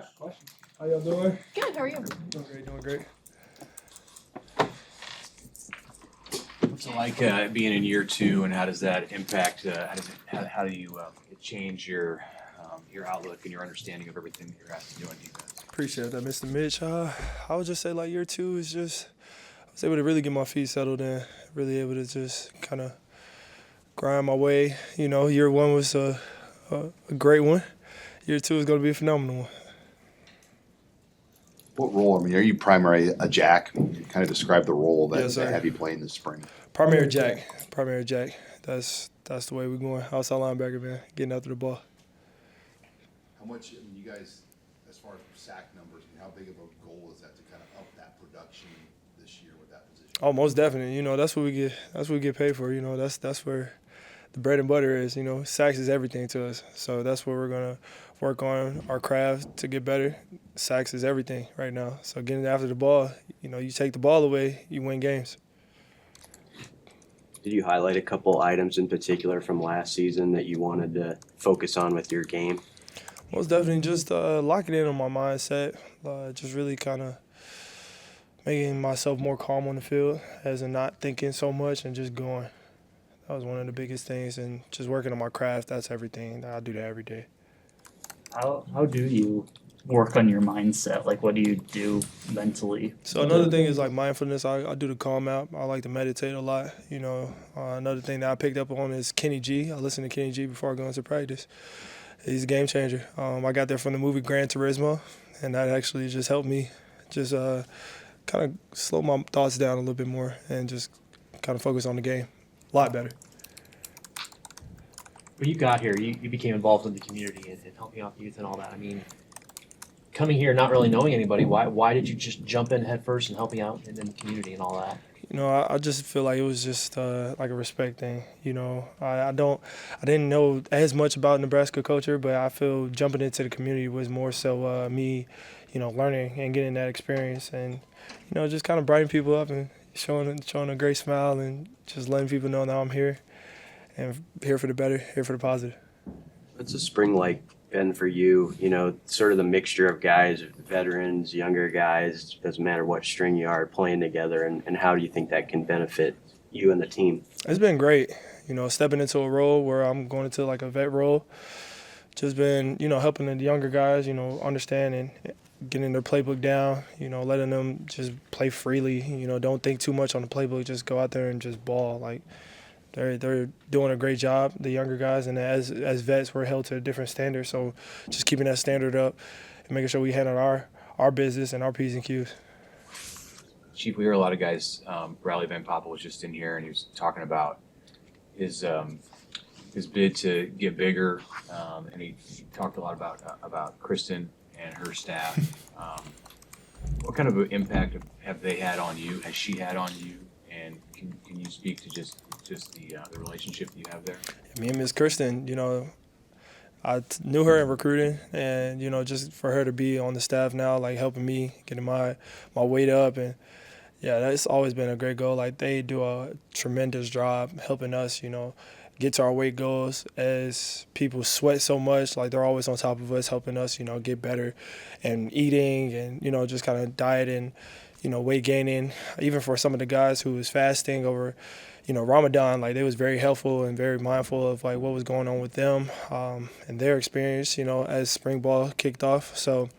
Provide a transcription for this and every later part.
ask questions. How y'all doing? Good, how are you? Doing great. What's it like being in year two, and how does that impact? How do you change your outlook and your understanding of everything that you're asked to do on defense? Appreciate that, Mr. Mitch. I would just say like year two is just I was able to really get my feet settled in, really able to just kind of grind my way. You know, year one was a great one. Year two is going to be a phenomenal one. What role? I mean, are you primary a jack? Kind of describe the role that Yes, they sir. have you playing this spring. Primary jack. That's the way we're going. Outside linebacker, man, getting after the ball. How much? I mean, you guys, as far as sack numbers, I mean, how big of a goal is that to kind of up that production this year with that position? Oh, most definitely. You know, that's what we get. That's what we get paid for. You know, that's where the bread and butter is. You know, sacks is everything to us. So that's what we're gonna work on our craft to get better. Sacks is everything right now. So getting after the ball, you know, you take the ball away, you win games. Did you highlight a couple items in particular from last season that you wanted to focus on with your game? Most definitely just locking in on my mindset, just really kind of making myself more calm on the field, as in not thinking so much and just going. That was one of the biggest things, and just working on my craft, that's everything. I do that every day. How do you work on your mindset? Like, what do you do mentally? So another thing is like mindfulness. I do the Calm app. I like to meditate a lot. You know, another thing that I picked up on is Kenny G. I listen to Kenny G before I go into practice. He's a game changer. I got there from the movie Gran Turismo, and that actually just helped me just kind of slow my thoughts down a little bit more and just kind of focus on the game a lot better. When you got here, you became involved in the community and helping out the youth and all that. I mean, coming here not really knowing anybody, why did you just jump in head first and helping out in the community and all that? You know, I just feel like it was just like a respect thing. You know, I didn't know as much about Nebraska culture, but I feel jumping into the community was more so me, you know, learning and getting that experience, and you know, just kind of brightening people up and showing a great smile and just letting people know that I'm here and here for the better, here for the positive. What's a spring like been for you? You know, sort of the mixture of guys, veterans, younger guys, doesn't matter what string you are, playing together, and how do you think that can benefit you and the team? It's been great, you know, stepping into a role where I'm going into like a vet role. Just been, you know, helping the younger guys, you know, understand and getting their playbook down, you know, letting them just play freely, you know, don't think too much on the playbook, just go out there and just ball. Like, they're doing a great job, the younger guys, and as vets, we're held to a different standard. So just keeping that standard up and making sure we handle our business and our P's and Q's. Chief, we hear a lot of guys. Riley Van Poppel was just in here, and he was talking about his bid to get bigger, and he talked a lot about Kristen and her staff. What kind of an impact have they had on you? Has she had on you? And can you speak to just the relationship that you have there? Me and Miss Kirsten, you know, I knew her in recruiting, and you know, just for her to be on the staff now, like helping me getting my weight up, and yeah, that's always been a great goal. Like, they do a tremendous job helping us, you know, get to our weight goals. As people sweat so much, like, they're always on top of us, helping us, you know, get better and eating and, you know, just kind of dieting, you know, weight gaining. Even for some of the guys who was fasting over, you know, Ramadan, like, they was very helpful and very mindful of like what was going on with them and their experience, you know, as spring ball kicked off. So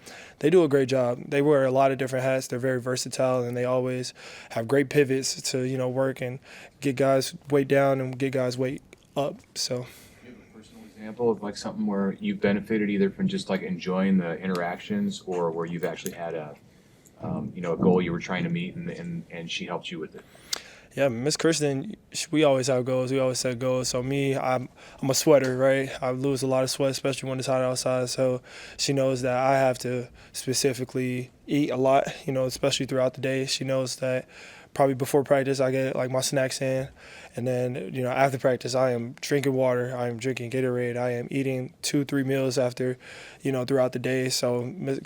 they do a great job. They wear a lot of different hats. They're very versatile, and they always have great pivots to, you know, work and get guys weight down and get guys weight up. So. Do you have a personal example of like something where you benefited either from just like enjoying the interactions, or where you've actually had a goal you were trying to meet and she helped you with it? Yeah, Miss Kristen, we always have goals. We always set goals. So me, I'm a sweater, right? I lose a lot of sweat, especially when it's hot outside. So she knows that I have to specifically eat a lot, you know, especially throughout the day. She knows that probably before practice I get like my snacks in. And then, you know, after practice I am drinking water, I am drinking Gatorade, I am eating 2-3 meals after, you know, throughout the day. So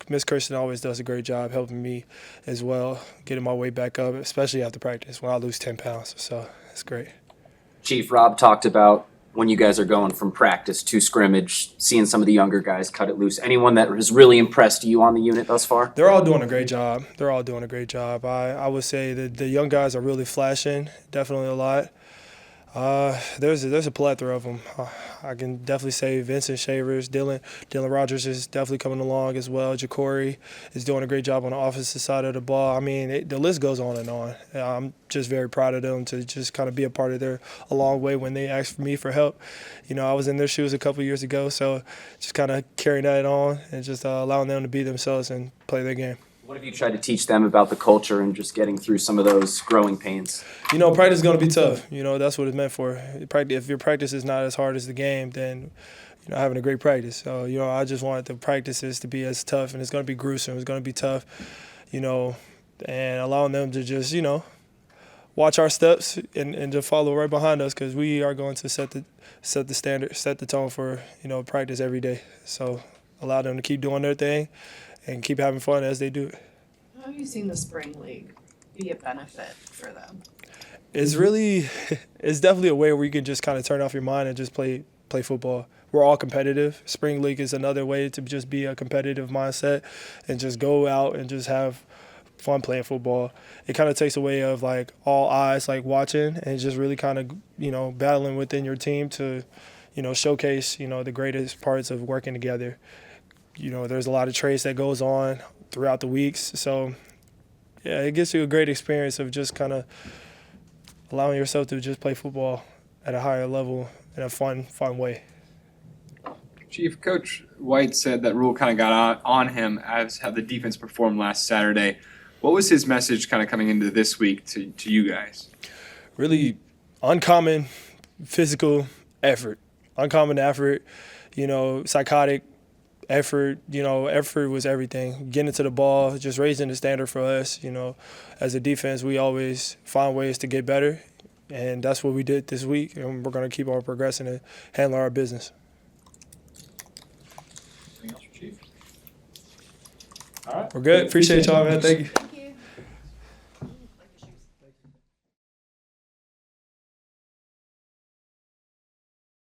Miss Kirsten always does a great job helping me as well, getting my weight back up, especially after practice when I lose 10 pounds. So it's great. Chief, Rob talked about when you guys are going from practice to scrimmage, seeing some of the younger guys cut it loose? Anyone that has really impressed you on the unit thus far? They're all doing a great job. I would say that the young guys are really flashing, definitely a lot. There's a plethora of them. I can definitely say Vincent Shavers, Dylan Rogers is definitely coming along as well. Ja'Cory is doing a great job on the offensive side of the ball. I mean, the list goes on and on. I'm just very proud of them to just kind of be a part of their a long way when they asked me for help. You know, I was in their shoes a couple years ago, so just kind of carrying that on and just allowing them to be themselves and play their game. What have you tried to teach them about the culture and just getting through some of those growing pains? You know, practice is going to be tough. You know, that's what it's meant for. If your practice is not as hard as the game, then you're not having a great practice. So, you know, I just want the practices to be as tough, and it's going to be gruesome. It's going to be tough, you know, and allowing them to just, you know, watch our steps and to follow right behind us, because we are going to set the standard, set the tone for, you know, practice every day. So allow them to keep doing their thing and keep having fun as they do it. How have you seen the spring league be a benefit for them? It's definitely a way where you can just kind of turn off your mind and just play football. We're all competitive. Spring league is another way to just be a competitive mindset and just go out and just have fun playing football. It kind of takes away of like all eyes like watching and just really kind of, you know, battling within your team to, you know, showcase, you know, the greatest parts of working together. You know, there's a lot of traits that goes on throughout the weeks. So, yeah, it gives you a great experience of just kind of allowing yourself to just play football at a higher level in a fun way. Chief, Coach White said that Rule kind of got on him as how the defense performed last Saturday. What was his message kind of coming into this week to you guys? Really uncommon physical effort. Uncommon effort, you know, psychotic effort. You know, effort was everything. Getting to the ball, just raising the standard for us. You know, as a defense, we always find ways to get better, and that's what we did this week, and we're going to keep on progressing and handling our business. Anything else for Chief? We're good. Appreciate y'all, man. Thank you.